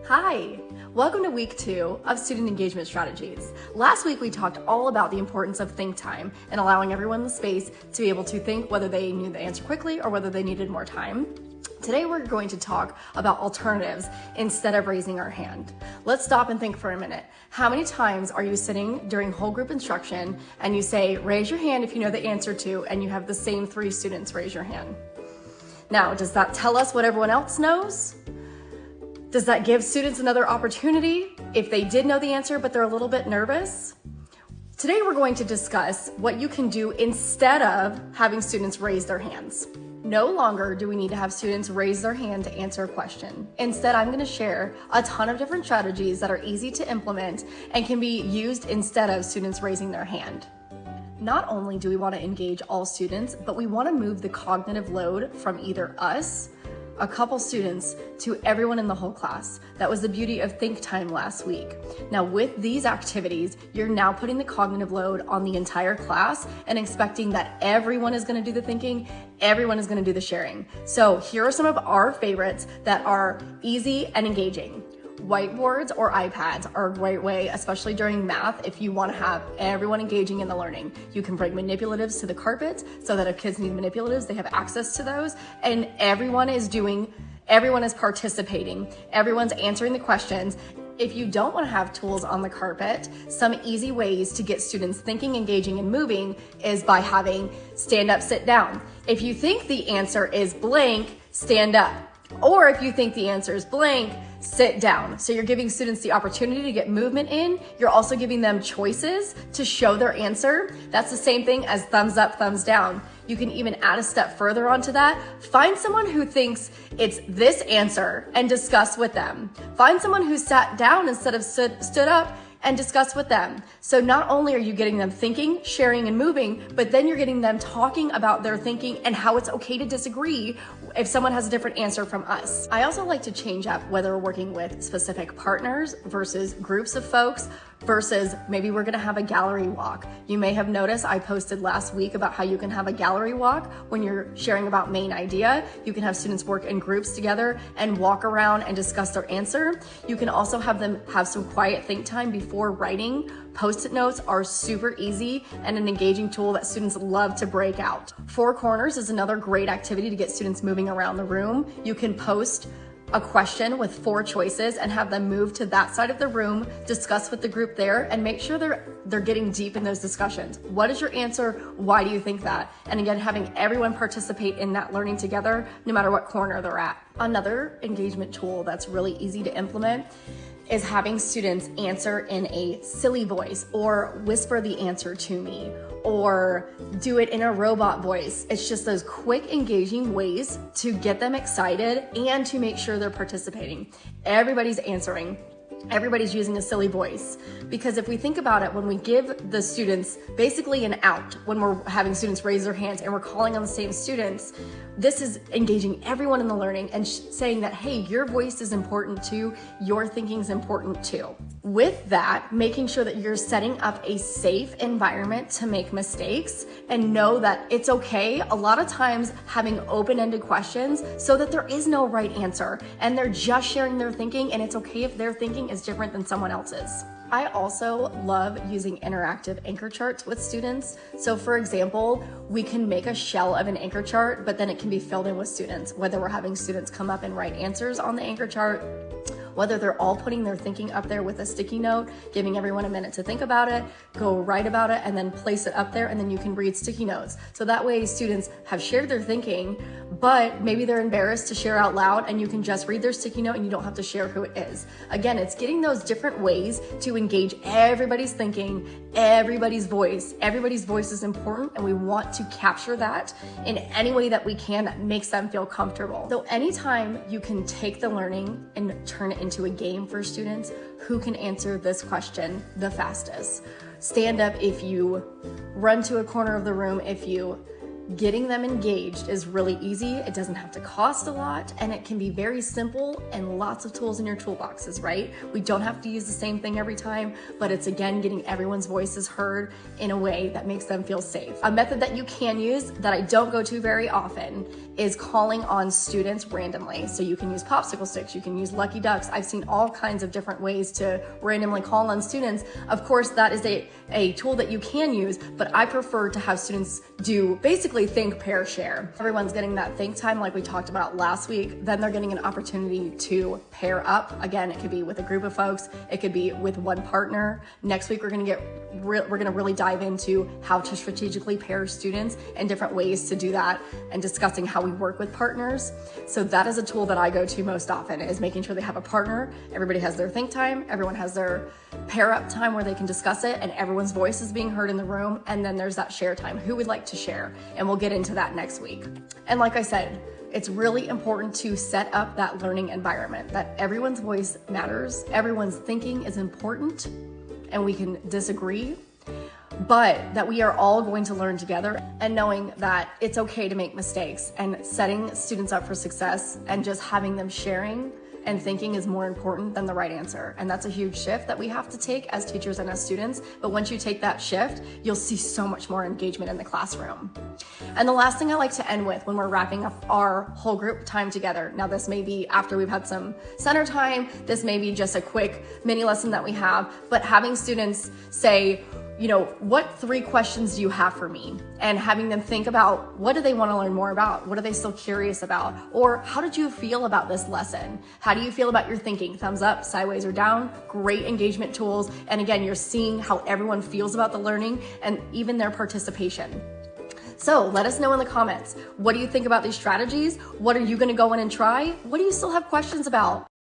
Hi, welcome to week 2 of Student Engagement Strategies. Last week we talked all about the importance of think time and allowing everyone the space to be able to think whether they knew the answer quickly or whether they needed more time. Today we're going to talk about alternatives instead of raising our hand. Let's stop and think for a minute. How many times are you sitting during whole group instruction and you say, raise your hand if you know the answer to, and you have the same 3 students raise your hand? Now, does that tell us what everyone else knows? Does that give students another opportunity if they did know the answer but they're a little bit nervous? Today we're going to discuss what you can do instead of having students raise their hands. No longer do we need to have students raise their hand to answer a question. Instead, I'm going to share a ton of different strategies that are easy to implement and can be used instead of students raising their hand. Not only do we want to engage all students, but we want to move the cognitive load from either us, a couple students, to everyone in the whole class. That was the beauty of Think Time last week. Now with these activities, you're now putting the cognitive load on the entire class and expecting that everyone is going to do the thinking, everyone is going to do the sharing. So here are some of our favorites that are easy and engaging. Whiteboards or iPads are a great way, especially during math, if you want to have everyone engaging in the learning. You can bring manipulatives to the carpet so that if kids need manipulatives, they have access to those, and everyone is participating, everyone's answering the questions. If you don't want to have tools on the carpet, some easy ways to get students thinking, engaging, and moving is by having stand up, sit down. If you think the answer is blank, stand up. Or if you think the answer is blank, sit down. So you're giving students the opportunity to get movement in. You're also giving them choices to show their answer. That's the same thing as thumbs up, thumbs down. You can even add a step further onto that. Find someone who thinks it's this answer and discuss with them. Find someone who sat down instead of stood up and discuss with them. So not only are you getting them thinking, sharing, and moving, but then you're getting them talking about their thinking and how it's okay to disagree if someone has a different answer from us. I also like to change up whether we're working with specific partners versus groups of folks versus maybe we're gonna have a gallery walk. You may have noticed I posted last week about how you can have a gallery walk when you're sharing about main idea. You can have students work in groups together and walk around and discuss their answer. You can also have them have some quiet think time before writing. Post-it notes are super easy and an engaging tool that students love to break out. 4 corners is another great activity to get students moving around the room. You can post a question with 4 choices and have them move to that side of the room, discuss with the group there, and make sure they're getting deep in those discussions. What is your answer? Why do you think that? And again, having everyone participate in that learning together, no matter what corner they're at. Another engagement tool that's really easy to implement is having students answer in a silly voice or whisper the answer to me or do it in a robot voice. It's just those quick, engaging ways to get them excited and to make sure they're participating. Everybody's answering. Everybody's using a silly voice. Because if we think about it, when we give the students basically an out, when we're having students raise their hands and we're calling on the same students, this is engaging everyone in the learning and saying that, hey, your voice is important too, your thinking is important too. With that, making sure that you're setting up a safe environment to make mistakes and know that it's okay. A lot of times having open-ended questions so that there is no right answer and they're just sharing their thinking, and it's okay if their thinking is different than someone else's. I also love using interactive anchor charts with students. So for example, we can make a shell of an anchor chart, but then it can be filled in with students, whether we're having students come up and write answers on the anchor chart, whether they're all putting their thinking up there with a sticky note, giving everyone a minute to think about it, go write about it, and then place it up there, and then you can read sticky notes. So that way students have shared their thinking, but maybe they're embarrassed to share out loud, and you can just read their sticky note and you don't have to share who it is. Again, it's getting those different ways to engage everybody's thinking, everybody's voice. Everybody's voice is important, and we want to capture that in any way that we can that makes them feel comfortable. So anytime you can take the learning and turn it into a game for students, who can answer this question the fastest? Stand up if you run to a corner of the room, if you Getting them engaged is really easy. It doesn't have to cost a lot, and it can be very simple and lots of tools in your toolboxes, right? We don't have to use the same thing every time, but it's again getting everyone's voices heard in a way that makes them feel safe. A method that you can use that I don't go to very often is calling on students randomly. So you can use popsicle sticks, you can use lucky ducks. I've seen all kinds of different ways to randomly call on students. Of course, that is a tool that you can use, but I prefer to have students do basically think, pair, share. Everyone's getting that think time like we talked about last week. Then they're getting an opportunity to pair up. Again, it could be with a group of folks. It could be with one partner. Next week, we're gonna really dive into how to strategically pair students and different ways to do that and discussing how we work with partners. So that is a tool that I go to most often, is making sure they have a partner. Everybody has their think time. Everyone has their pair up time where they can discuss it and everyone's voice is being heard in the room. And then there's that share time. Who would like to share? And we'll get into that next week. And like I said, it's really important to set up that learning environment, that everyone's voice matters, everyone's thinking is important, and we can disagree, but that we are all going to learn together, and knowing that it's okay to make mistakes, and setting students up for success and just having them sharing and thinking is more important than the right answer. And that's a huge shift that we have to take as teachers and as students. But once you take that shift, you'll see so much more engagement in the classroom. And the last thing I like to end with when we're wrapping up our whole group time together, now this may be after we've had some center time, this may be just a quick mini lesson that we have, but having students say, what 3 questions do you have for me? And having them think about, what do they want to learn more about? What are they still curious about? Or how did you feel about this lesson? How do you feel about your thinking? Thumbs up, sideways, or down? Great engagement tools. And again, you're seeing how everyone feels about the learning and even their participation. So let us know in the comments. What do you think about these strategies? What are you going to go in and try? What do you still have questions about?